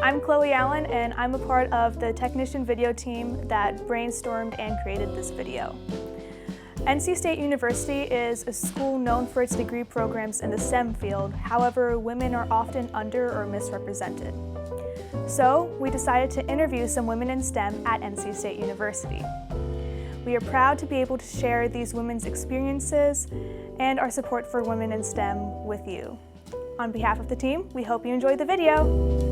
I'm Chloe Allen, and I'm a part of the technician video team that brainstormed and created this video. NC State University is a school known for its degree programs in the STEM field. However, women are often under or misrepresented. So, we decided to interview some women in STEM at NC State University. We are proud to be able to share these women's experiences and our support for women in STEM with you. On behalf of the team, we hope you enjoyed the video.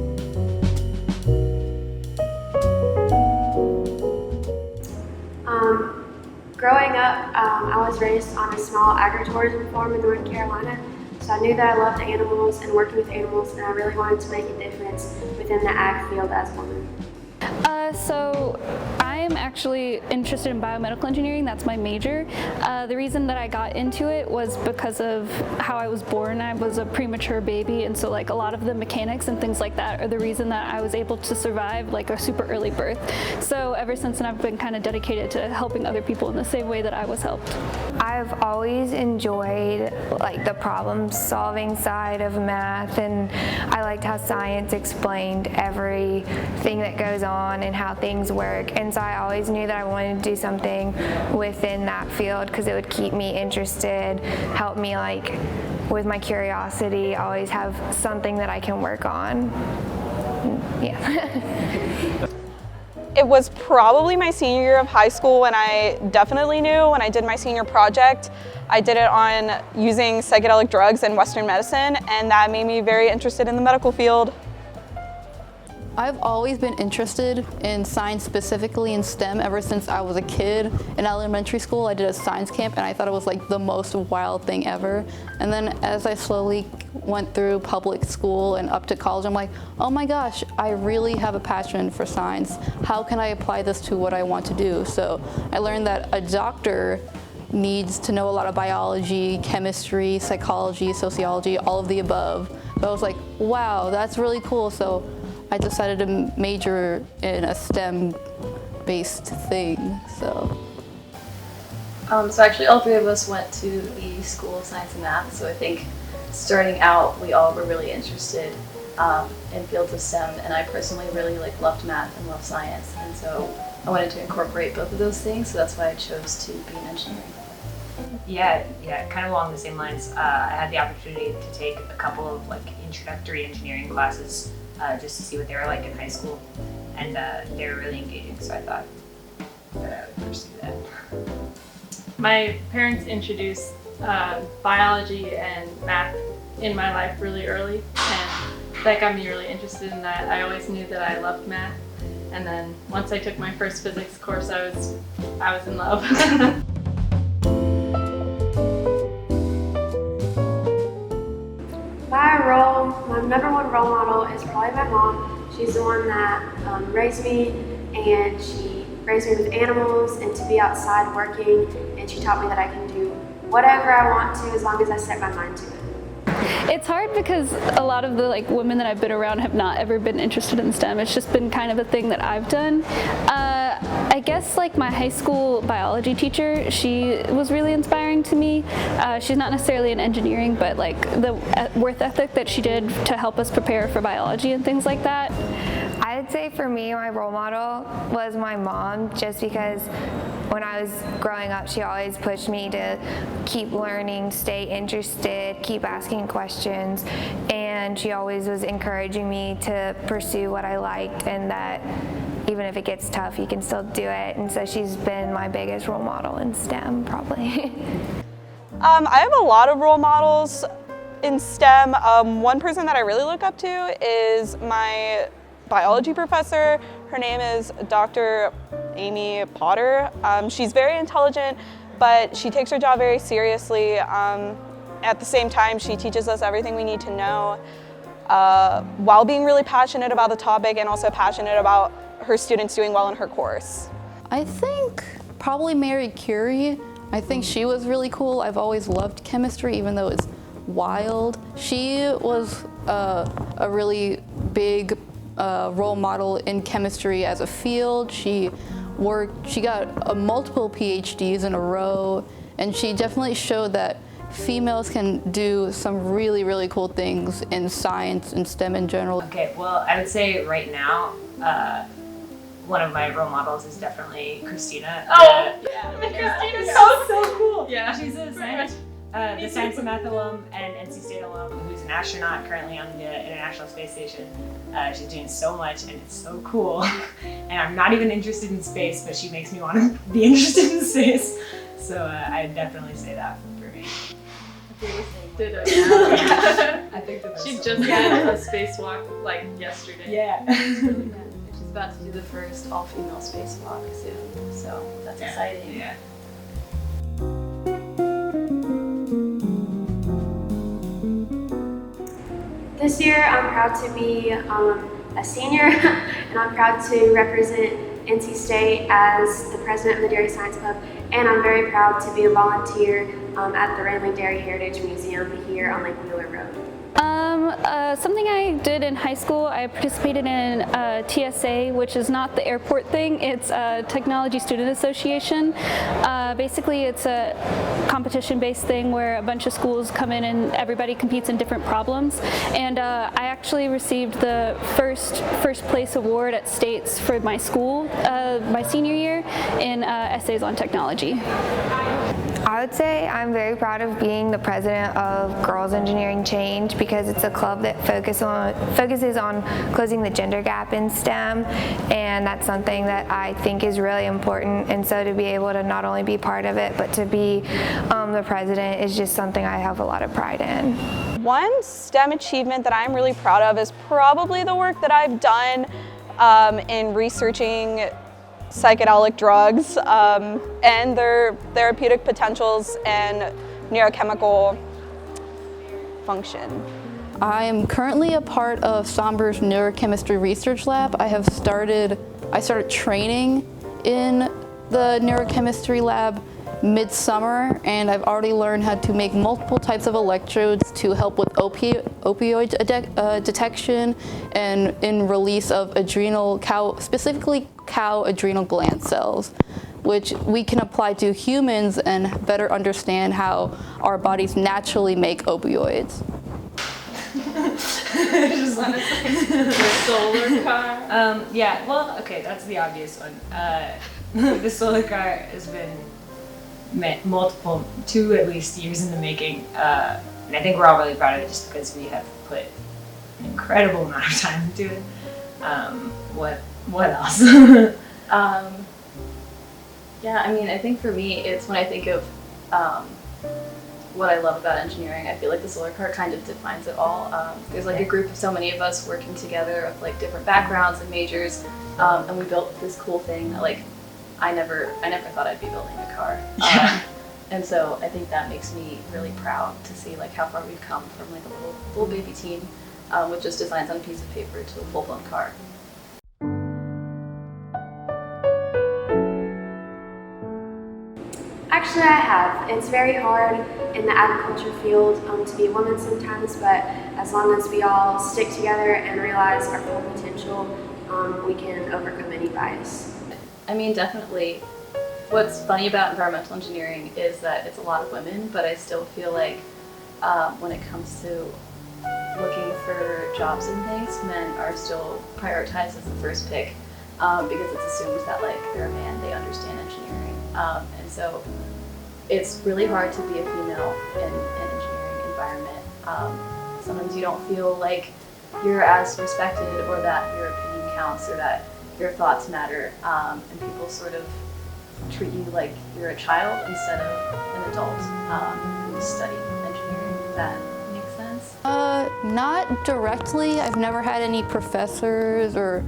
Growing up, I was raised on a small agritourism farm in North Carolina, so I knew that I loved animals and working with animals, and I really wanted to make a difference within the ag field as a woman. So I'm actually interested in biomedical engineering. That's my major. The reason that I got into it was because of how I was born. I was a premature baby, and so like a lot of the mechanics and things like that are the reason that I was able to survive like a super early birth. So ever since then I've been kind of dedicated to helping other people in the same way that I was helped. I've always enjoyed like the problem solving side of math, and I liked how science explained everything that goes on and how things work, and so I always knew that I wanted to do something within that field because it would keep me interested, help me like with my curiosity, always have something that I can work on. Yeah. It was probably my senior year of high school when I definitely knew when I did my senior project. I did it on using psychedelic drugs and Western medicine, and that made me very interested in the medical field. I've always been interested in science, specifically in STEM, ever since I was a kid. In elementary school, I did a science camp, and I thought it was like the most wild thing ever. And then as I slowly went through public school and up to college, I'm like, oh my gosh, I really have a passion for science. How can I apply this to what I want to do? So I learned that a doctor needs to know a lot of biology, chemistry, psychology, sociology, all of the above. But I was like, wow, that's really cool. So I decided to major in a STEM-based thing, so. So actually all three of us went to the School of Science and Math, so I think starting out we all were really interested in fields of STEM, and I personally really loved math and loved science, and so I wanted to incorporate both of those things, so that's why I chose to be in engineering. Yeah, kind of along the same lines. I had the opportunity to take a couple of introductory engineering classes just to see what they were like in high school, and they were really engaging, so I thought that I would pursue that. My parents introduced biology and math in my life really early, and that got me really interested in that. I always knew that I loved math, and then once I took my first physics course, I was in love. My number one role model is probably my mom. She's the one that raised me, and she raised me with animals and to be outside working, and she taught me that I can do whatever I want to as long as I set my mind to it. It's hard because a lot of the women that I've been around have not ever been interested in STEM. It's just been kind of a thing that I've done. I guess my high school biology teacher, she was really inspiring to me. She's not necessarily in engineering, but the work ethic that she did to help us prepare for biology and things like that. I'd say for me, my role model was my mom, just because when I was growing up, she always pushed me to keep learning, stay interested, keep asking questions, and she always was encouraging me to pursue what I liked, and that even if it gets tough, you can still do it. And so she's been my biggest role model in STEM, probably. I have a lot of role models in STEM. One person that I really look up to is my biology professor. Her name is Dr. Amy Potter. She's very intelligent, but she takes her job very seriously. At the same time, she teaches us everything we need to know while being really passionate about the topic and also passionate about her students doing well in her course. I think probably Marie Curie. I think she was really cool. I've always loved chemistry, even though it's wild. She was a really big role model in chemistry as a field. She got multiple PhDs in a row, and she definitely showed that females can do some really, really cool things in science and STEM in general. Okay, well, I would say right now, one of my role models is definitely Christina. Oh, yeah. Christina's so cool. Yeah. She's a science, the Science and Math alum and NC State alum who's an astronaut currently on the International Space Station. She's doing so much and it's so cool. And I'm not even interested in space, but she makes me want to be interested in space. So I'd definitely say that for me. Ditto. I think that She just had a spacewalk like yesterday. Yeah. She's about to do the first all-female spacewalk soon, so that's exciting. Yeah. This year, I'm proud to be a senior, and I'm proud to represent NC State as the president of the Dairy Science Club, and I'm very proud to be a volunteer at the Randley Dairy Heritage Museum here on Lake Wheeler Road. Something I did in high school, I participated in TSA, which is not the airport thing, it's a Technology Student Association. Basically, it's a competition-based thing where a bunch of schools come in and everybody competes in different problems. And I actually received the first place award at States for my school my senior year in essays on technology. I would say I'm very proud of being the president of Girls Engineering Change because it's a club that focuses on closing the gender gap in STEM, and that's something that I think is really important. And so to be able to not only be part of it, but to be the president is just something I have a lot of pride in. One STEM achievement that I'm really proud of is probably the work that I've done in researching psychedelic drugs and their therapeutic potentials and neurochemical function. I am currently a part of Somber's Neurochemistry Research Lab. I started training in the neurochemistry lab mid-summer, and I've already learned how to make multiple types of electrodes to help with opioid detection and in release of specifically cow adrenal gland cells, which we can apply to humans and better understand how our bodies naturally make opioids. Just want to say the solar car. Yeah, well, okay, that's the obvious one. The solar car has been two at least years in the making, and I think we're all really proud of it just because we have put an incredible amount of time into it. What else? Yeah, I mean, I think for me, it's when I think of what I love about engineering, I feel like the solar car kind of defines it all. There's like a group of so many of us working together of like different backgrounds and majors, and we built this cool thing that like I never thought I'd be building a car. And so I think that makes me really proud to see like how far we've come from like a little baby team with just designs on a piece of paper to a full-blown car. Actually, I have. It's very hard in the agriculture field to be a woman sometimes, but as long as we all stick together and realize our full potential, we can overcome any bias. I mean, definitely. What's funny about environmental engineering is that it's a lot of women, but I still feel like when it comes to looking for jobs and things, men are still prioritized as the first pick because it's assumed that like they're a man, they understand engineering. And so it's really hard to be a female in an engineering environment. Sometimes you don't feel like you're as respected or that your opinion counts or that your thoughts matter, and people sort of treat you like you're a child instead of an adult who studied engineering. Does that make sense? Not directly. I've never had any professors or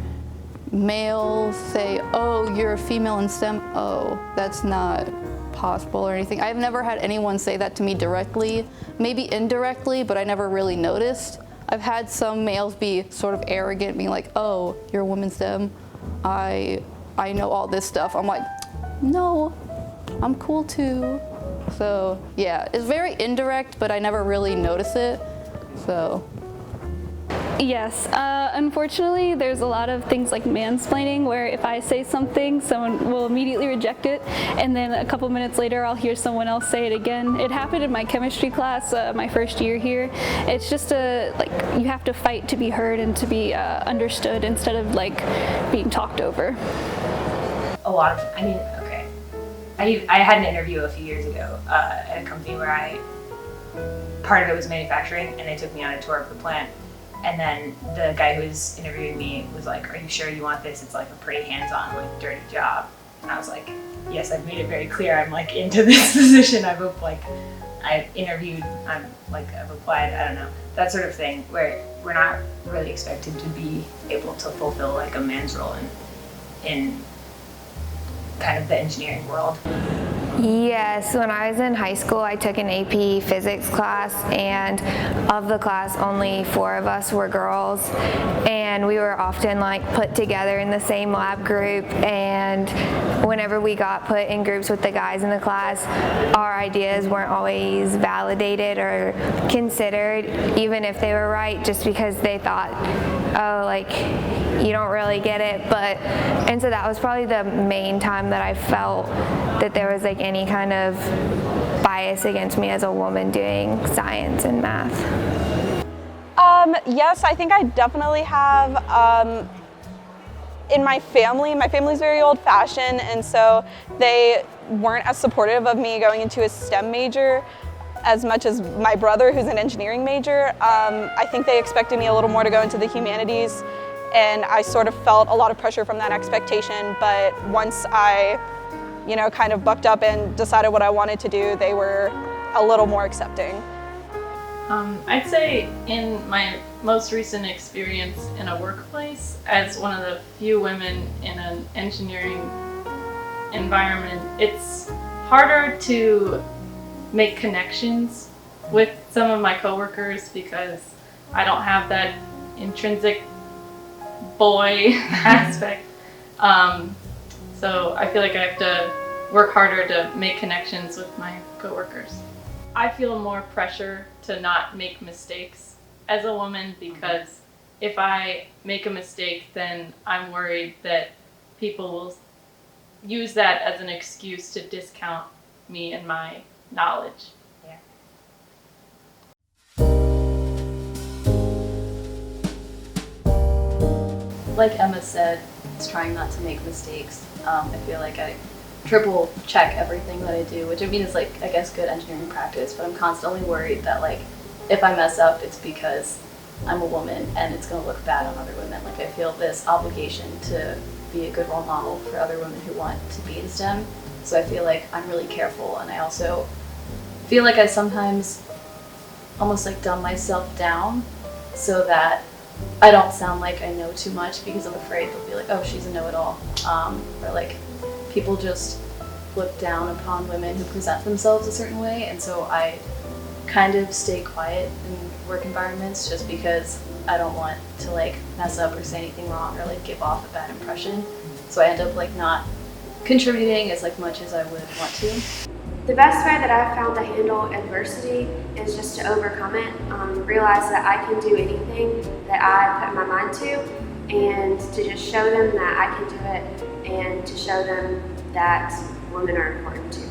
males say, oh, you're a female in STEM. Oh, that's not possible or anything. I've never had anyone say that to me directly, maybe indirectly, but I never really noticed. I've had some males be sort of arrogant, being like, oh, you're a woman in STEM. I know all this stuff. I'm like, no, I'm cool too. So yeah, it's very indirect, but I never really notice it. So Yes, unfortunately there's a lot of things like mansplaining where if I say something, someone will immediately reject it, and then a couple minutes later I'll hear someone else say it again. It happened in my chemistry class my first year here. It's just like you have to fight to be heard and to be understood instead of like being talked over. A lot of, I mean, okay. I had an interview a few years ago at a company where part of it was manufacturing, and they took me on a tour of the plant. And then the guy who was interviewing me was like, "Are you sure you want this? It's like a pretty hands-on, like dirty job." And I was like, "Yes, I've made it very clear. I'm like into this position. I've interviewed. I've applied. I don't know, that sort of thing. Where we're not really expected to be able to fulfill like a man's role in kind of the engineering world." Yes, when I was in high school, I took an AP physics class, and of the class, only 4 of us were girls, and we were often like put together in the same lab group, and whenever we got put in groups with the guys in the class, our ideas weren't always validated or considered, even if they were right, just because they thought, oh, like, you don't really get it. And so that was probably the main time that I felt that there was like any kind of bias against me as a woman doing science and math. Yes, I think I definitely have. In my family's very old-fashioned, and so they weren't as supportive of me going into a STEM major as much as my brother, who's an engineering major. I think they expected me a little more to go into the humanities, and I sort of felt a lot of pressure from that expectation. But once I, kind of bucked up and decided what I wanted to do, they were a little more accepting. I'd say in my most recent experience in a workplace, as one of the few women in an engineering environment, it's harder to make connections with some of my coworkers because I don't have that intrinsic boy aspect. So I feel like I have to work harder to make connections with my coworkers. I feel more pressure to not make mistakes as a woman because if I make a mistake, then I'm worried that people will use that as an excuse to discount me and my knowledge. Yeah. Like Emma said, it's trying not to make mistakes. I feel like I triple check everything that I do, which I mean is like, I guess, good engineering practice, but I'm constantly worried that like if I mess up, it's because I'm a woman and it's going to look bad on other women. Like I feel this obligation to be a good role model for other women who want to be in STEM. So I feel like I'm really careful, and I also feel like I sometimes almost like dumb myself down so that I don't sound like I know too much, because I'm afraid they'll be like, oh, she's a know-it-all. Or like people just look down upon women who present themselves a certain way, and so I kind of stay quiet in work environments just because I don't want to like mess up or say anything wrong or like give off a bad impression. So I end up like not contributing as like much as I would want to. The best way that I've found to handle adversity is just to overcome it, realize that I can do anything that I put my mind to, and to just show them that I can do it, and to show them that women are important too.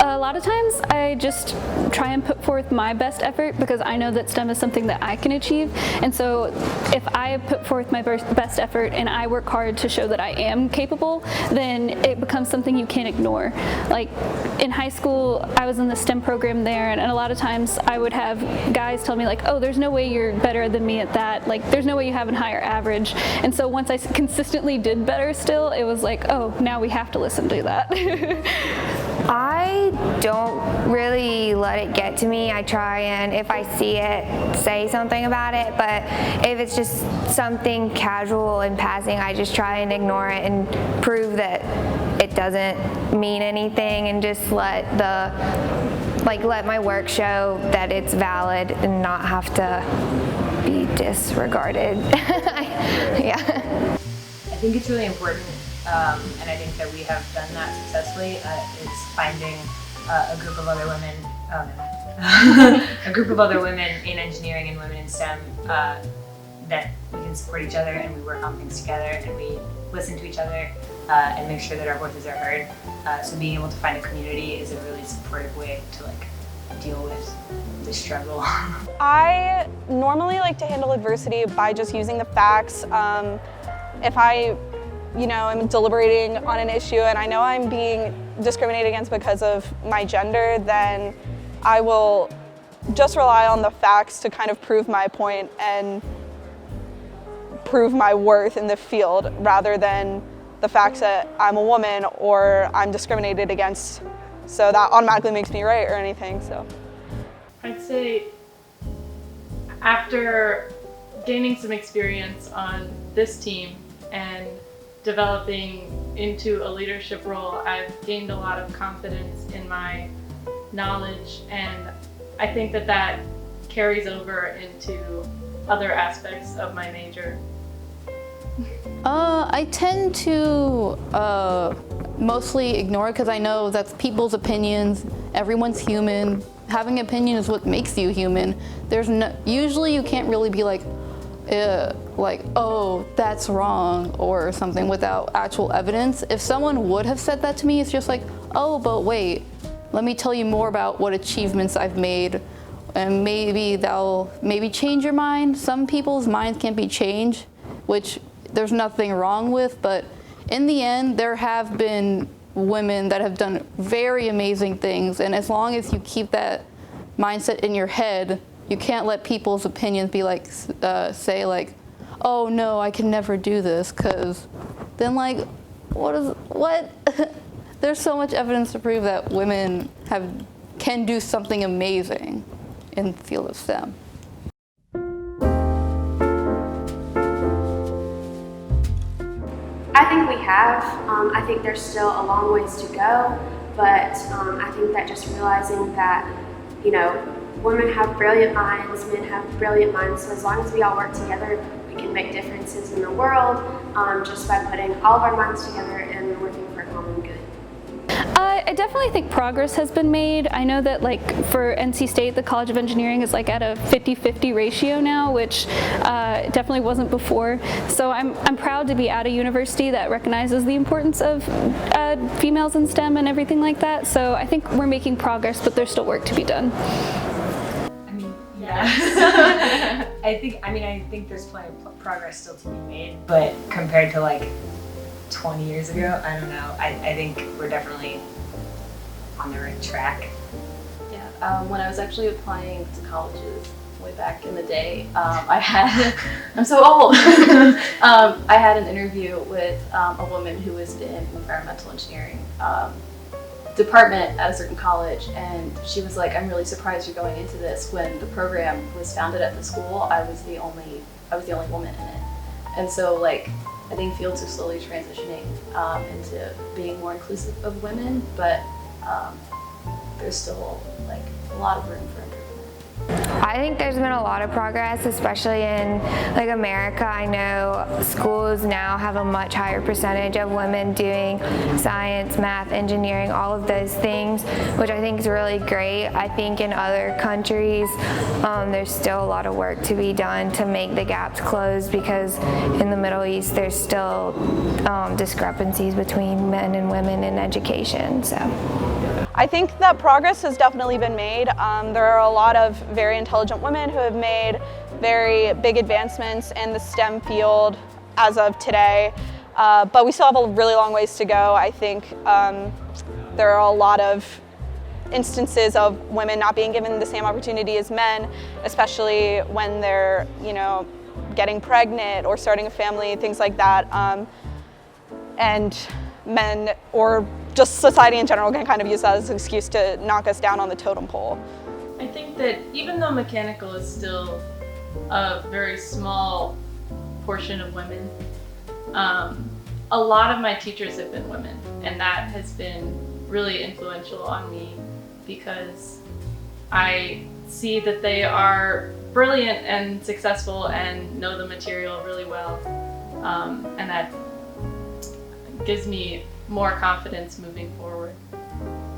A lot of times I just try and put forth my best effort because I know that STEM is something that I can achieve, and so if I put forth my best effort and I work hard to show that I am capable, then it becomes something you can't ignore. Like in high school, I was in the STEM program there, and a lot of times I would have guys tell me like, oh, there's no way you're better than me at that, like there's no way you have a higher average. And so once I consistently did better still, it was like, oh, now we have to listen to that. I don't really let it get to me. I try and, if I see it, say something about it, but if it's just something casual and passing, I just try and ignore it and prove that it doesn't mean anything, and just let my work show that it's valid and not have to be disregarded. Yeah. I think it's really important, and I think that we have done that successfully, is finding a group of other women, a group of other women in engineering and women in STEM that we can support each other and we work on things together and we listen to each other and make sure that our voices are heard. So being able to find a community is a really supportive way to like deal with the struggle. I normally like to handle adversity by just using the facts. If I, am deliberating on an issue and I know I'm being discriminated against because of my gender, then I will just rely on the facts to kind of prove my point and prove my worth in the field rather than the facts that I'm a woman or I'm discriminated against. So that automatically makes me right or anything, so. I'd say after gaining some experience on this team and developing into a leadership role, I've gained a lot of confidence in my knowledge, and I think that carries over into other aspects of my major. I tend to mostly ignore it because I know that's people's opinions. Everyone's human. Having an opinion is what makes you human. Usually you can't really be like, oh, that's wrong or something without actual evidence. If someone would have said that to me, it's just like, oh, but wait, let me tell you more about what achievements I've made, and maybe that'll change your mind. Some people's minds can't be changed, which there's nothing wrong with, but in the end, there have been women that have done very amazing things, and as long as you keep that mindset in your head, you can't let people's opinions be like, say like, oh no, I can never do this, because then like, what? There's so much evidence to prove that women can do something amazing in the field of STEM. I think we have. I think there's still a long ways to go, but I think that just realizing that, women have brilliant minds, men have brilliant minds, so as long as we all work together, we can make differences in the world just by putting all of our minds together and working for common good. I definitely think progress has been made. I know that like for NC State, the College of Engineering is like at a 50-50 ratio now, which definitely wasn't before. So I'm proud to be at a university that recognizes the importance of females in STEM and everything like that. So I think we're making progress, but there's still work to be done. Yeah. I think there's plenty of progress still to be made, but compared to like 20 years ago, I don't know. I think we're definitely on the right track. Yeah, when I was actually applying to colleges way back in the day, I'm so old. I had an interview with a woman who was in environmental engineering department at a certain college, and she was like, I'm really surprised you're going into this. When the program was founded at the school, I was the only woman in it. And so like, I think fields are slowly transitioning into being more inclusive of women, but there's still like a lot of room for improvement. I think there's been a lot of progress, especially in like America. I know schools now have a much higher percentage of women doing science, math, engineering, all of those things, which I think is really great. I think in other countries, there's still a lot of work to be done to make the gaps close, because in the Middle East, there's still discrepancies between men and women in education. So. I think that progress has definitely been made. There are a lot of very intelligent women who have made very big advancements in the STEM field as of today, but we still have a really long ways to go. I think there are a lot of instances of women not being given the same opportunity as men, especially when they're, getting pregnant or starting a family, things like that. And men, or just society in general, can kind of use that as an excuse to knock us down on the totem pole. I think that even though mechanical is still a very small portion of women, a lot of my teachers have been women, and that has been really influential on me because I see that they are brilliant and successful and know the material really well, and that gives me more confidence moving forward.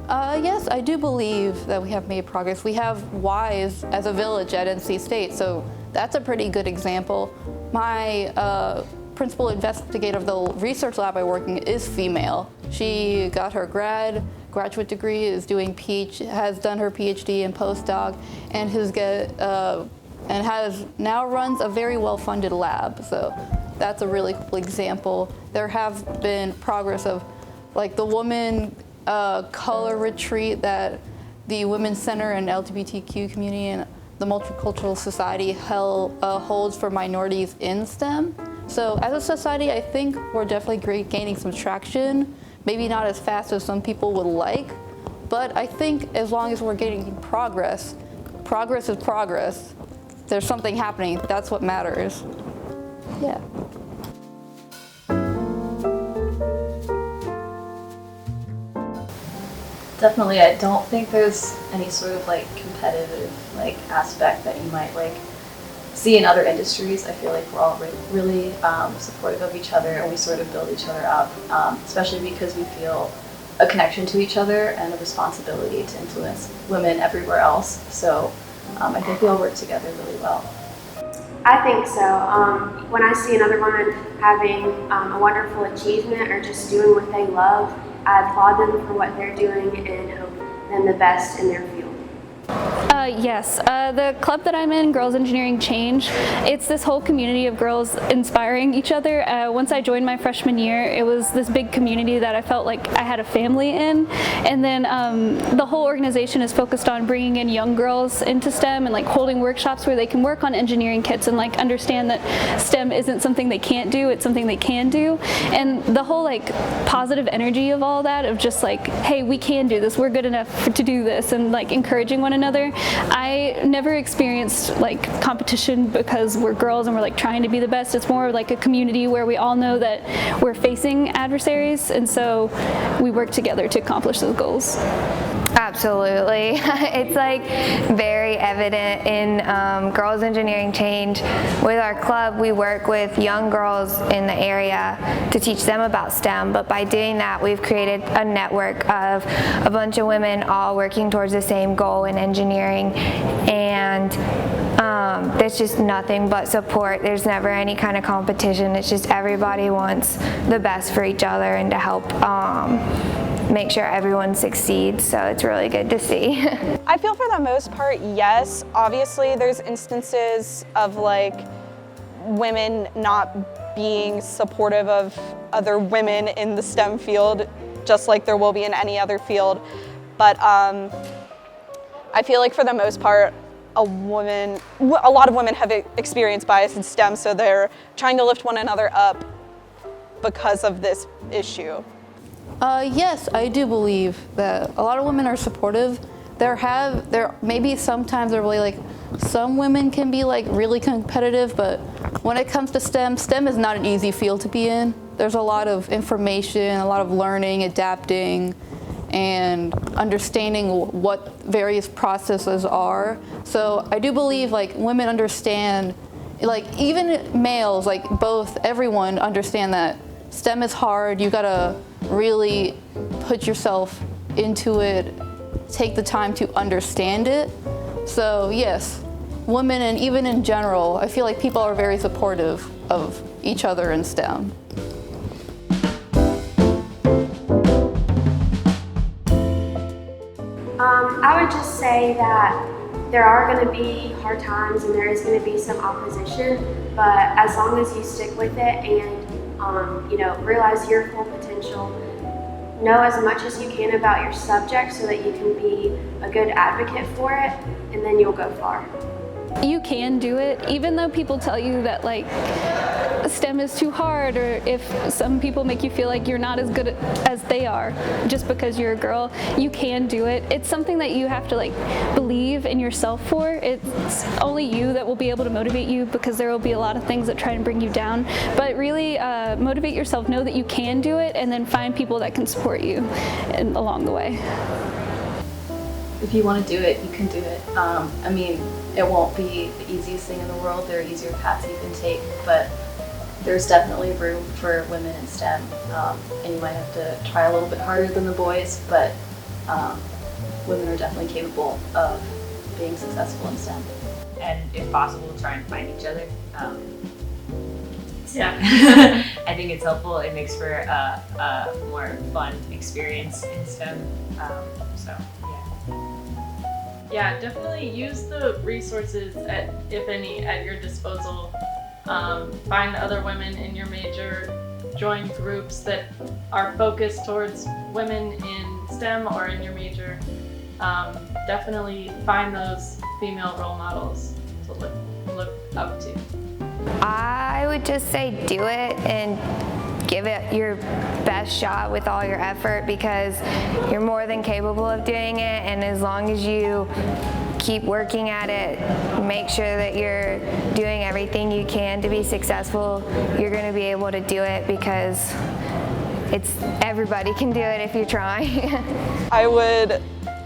Yes, I do believe that we have made progress. We have Ys as a village at NC State, so That's a pretty good example. My principal investigator of the research lab I work in is female. She got her graduate degree, is doing has done her PhD and postdoc, and now runs a very well-funded lab. So that's a really cool example. There have been progress of like the woman color retreat that the Women's Center and LGBTQ community and the Multicultural Society holds for minorities in STEM. So as a society, I think we're definitely gaining some traction, maybe not as fast as some people would like, but I think as long as we're getting progress is progress. There's something happening, that's what matters. Yeah. Definitely, I don't think there's any sort of like competitive like aspect that you might like see in other industries. I feel like we're all really supportive of each other, and we sort of build each other up, especially because we feel a connection to each other and a responsibility to influence women everywhere else. So I think we all work together really well. I think so. When I see another woman having a wonderful achievement or just doing what they love, I applaud them for what they're doing and hope them the best in their field. Yes, the club that I'm in, Girls Engineering Change, it's this whole community of girls inspiring each other. Once I joined my freshman year, it was this big community that I felt like I had a family in. And then the whole organization is focused on bringing in young girls into STEM and like holding workshops where they can work on engineering kits and like understand that STEM isn't something they can't do, it's something they can do. And the whole like positive energy of all that, of just like, hey, we can do this, we're good enough to do this, and like encouraging one another. I never experienced like competition because we're girls and we're like trying to be the best. It's more like a community where we all know that we're facing adversaries, and so we work together to accomplish those goals. Absolutely. It's like very evident in Girls Engineering Change. With our club, we work with young girls in the area to teach them about STEM, but by doing that, we've created a network of a bunch of women all working towards the same goal in engineering, and there's just nothing but support. There's never any kind of competition. It's just everybody wants the best for each other and to help make sure everyone succeeds, so it's really good to see. I feel for the most part, yes. Obviously, there's instances of like women not being supportive of other women in the STEM field, just like there will be in any other field. But I feel like for the most part, a lot of women have experienced bias in STEM, so they're trying to lift one another up because of this issue. Yes, I do believe that a lot of women are supportive. There maybe sometimes they're really like, some women can be like really competitive, but when it comes to STEM is not an easy field to be in. There's a lot of information, a lot of learning, adapting, and understanding what various processes are. So I do believe like women understand, like even males, like everyone understand that STEM is hard. You gotta really put yourself into it, take the time to understand it. So yes, women and even in general, I feel like people are very supportive of each other in STEM. I would just say that there are going to be hard times and there is going to be some opposition, but as long as you stick with it and realize your full potential, know as much as you can about your subject so that you can be a good advocate for it, and then you'll go far. You can do it, even though people tell you that like STEM is too hard, or if some people make you feel like you're not as good as they are just because you're a girl. You can do it. It's something that you have to like believe in yourself for. It's only you that will be able to motivate you, because there will be a lot of things that try and bring you down. But really motivate yourself, know that you can do it, and then find people that can support you along the way. If you want to do it, you can do it. I mean, it won't be the easiest thing in the world. There are easier paths you can take, but there's definitely room for women in STEM, and you might have to try a little bit harder than the boys, but women are definitely capable of being successful in STEM. and if possible, try and find each other. Yeah. I think it's helpful. It makes for a more fun experience in STEM. So yeah. Yeah, definitely use the resources, if any, at your disposal. Find other women in your major, join groups that are focused towards women in STEM or in your major. Definitely find those female role models to look up to. I would just say do it and give it your best shot with all your effort, because you're more than capable of doing it, and as long as you keep working at it, make sure that you're doing everything you can to be successful, you're going to be able to do it, because everybody can do it if you're trying. I would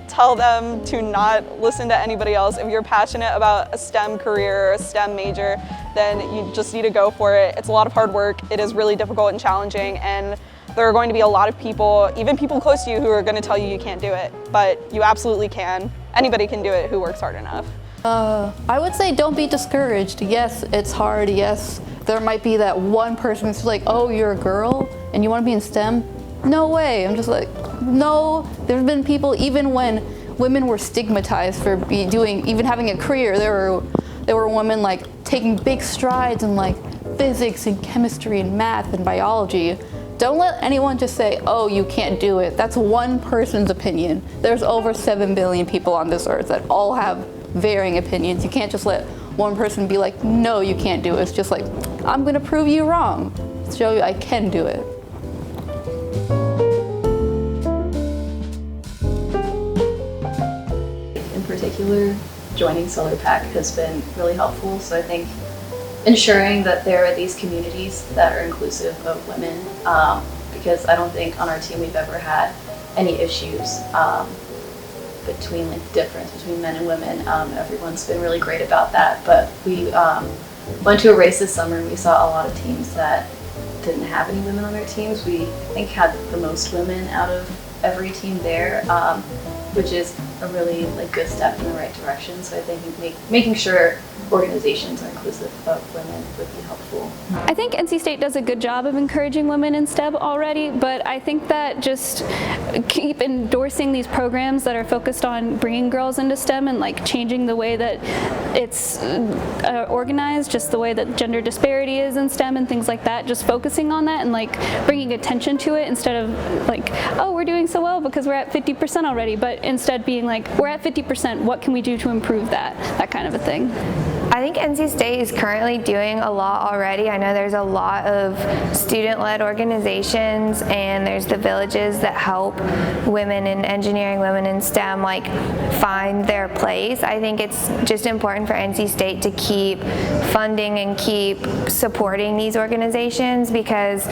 tell them to not listen to anybody else. If you're passionate about a STEM career or a STEM major, then you just need to go for it. It's a lot of hard work. It is really difficult and challenging, and there are going to be a lot of people, even people close to you, who are going to tell you can't do it, but you absolutely can. Anybody can do it who works hard enough. I would say don't be discouraged. Yes, it's hard. Yes, there might be that one person who's like, oh, you're a girl and you want to be in STEM? No way. I'm just like, no. There's been people, even when women were stigmatized for even having a career, there were women like taking big strides in like physics and chemistry and math and biology. Don't let anyone just say, oh, you can't do it. That's one person's opinion. There's over 7 billion people on this earth that all have varying opinions. You can't just let one person be like, no, you can't do it. It's just like, I'm gonna prove you wrong. Show you I can do it. In particular, joining Solar Pack has been really helpful. So I think ensuring that there are these communities that are inclusive of women, because I don't think on our team we've ever had any issues between like difference between men and women. Everyone's been really great about that. But we went to a race this summer and we saw a lot of teams that didn't have any women on their teams. We, I think, had the most women out of every team there, which is a really like good step in the right direction. So I think making sure organizations are inclusive of women would be helpful. I think NC State does a good job of encouraging women in STEM already, but I think that just keep endorsing these programs that are focused on bringing girls into STEM and like changing the way that it's organized, just the way that gender disparity is in STEM and things like that, just focusing on that and like bringing attention to it instead of like, oh, we're doing so well because we're at 50% already, but instead being like, we're at 50%, what can we do to improve that kind of a thing. I think NC State is currently doing a lot already. I know there's a lot of student-led organizations, and there's the villages that help women in engineering, women in STEM, like find their place. I think it's just important for NC State to keep funding and keep supporting these organizations, because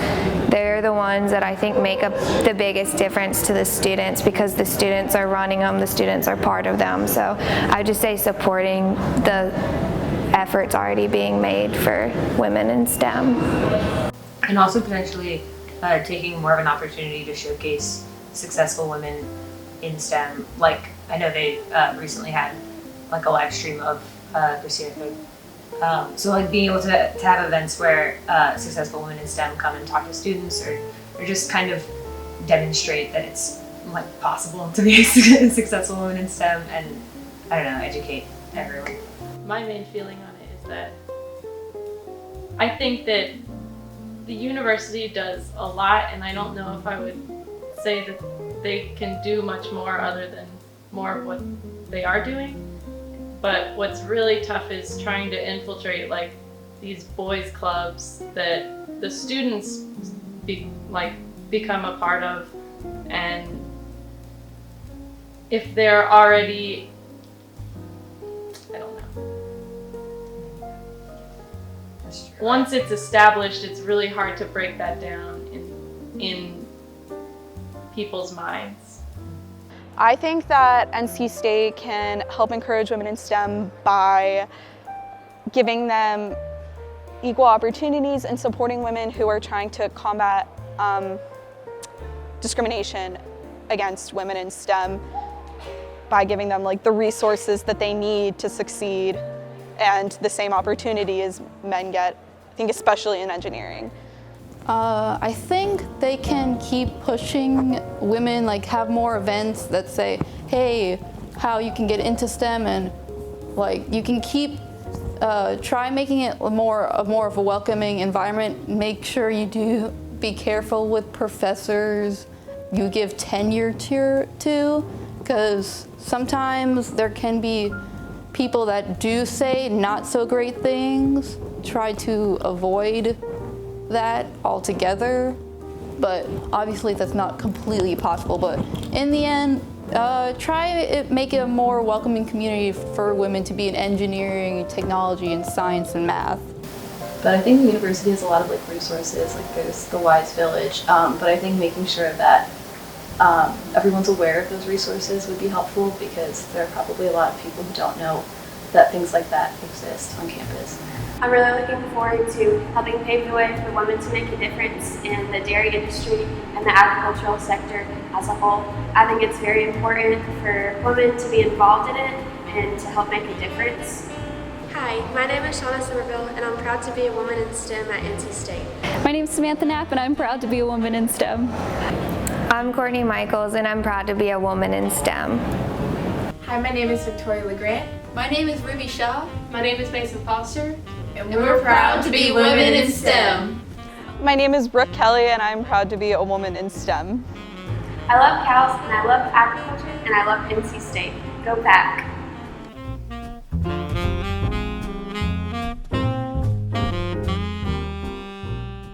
they're the ones that I think make up the biggest difference to the students, because the students are running them, the students are part of them. So I just say supporting the efforts already being made for women in STEM. And also potentially taking more of an opportunity to showcase successful women in STEM. Like, I know they recently had like a live stream of Christina Cook. So like being able to have events where successful women in STEM come and talk to students, or just kind of demonstrate that it's like possible to be a successful woman in STEM, and I don't know, educate everyone. My main feeling on it is that I think that the university does a lot, and I don't know if I would say that they can do much more other than more of what they are doing. But what's really tough is trying to infiltrate like these boys clubs that the students become a part of, and if they're already, I don't know. Once it's established, it's really hard to break that down in people's minds. I think that NC State can help encourage women in STEM by giving them equal opportunities and supporting women who are trying to combat discrimination against women in STEM, by giving them like the resources that they need to succeed and the same opportunity as men get, I think especially in engineering. I think they can keep pushing women, like have more events that say, hey, how you can get into STEM, and like you can keep try making it more of a welcoming environment. Make sure you do be careful with professors you give tenure to, because sometimes there can be people that do say not so great things. Try to avoid that altogether, but obviously that's not completely possible. But in the end, make it a more welcoming community for women to be in engineering, technology, and science and math. But I think the university has a lot of like resources, like there's the Wise Village, but I think making sure that everyone's aware of those resources would be helpful, because there are probably a lot of people who don't know that things like that exist on campus. I'm really looking forward to helping pave the way for women to make a difference in the dairy industry and the agricultural sector as a whole. I think it's very important for women to be involved in it and to help make a difference. Hi, my name is Shauna Somerville, and I'm proud to be a woman in STEM at NC State. My name is Samantha Knapp, and I'm proud to be a woman in STEM. I'm Courtney Michaels, and I'm proud to be a woman in STEM. Hi, my name is Victoria LeGrant. My name is Ruby Shaw. My name is Mason Foster. And we're proud to be women in STEM. My name is Brooke Kelly, and I'm proud to be a woman in STEM. I love cows, and I love agriculture, and I love NC State. Go Pack!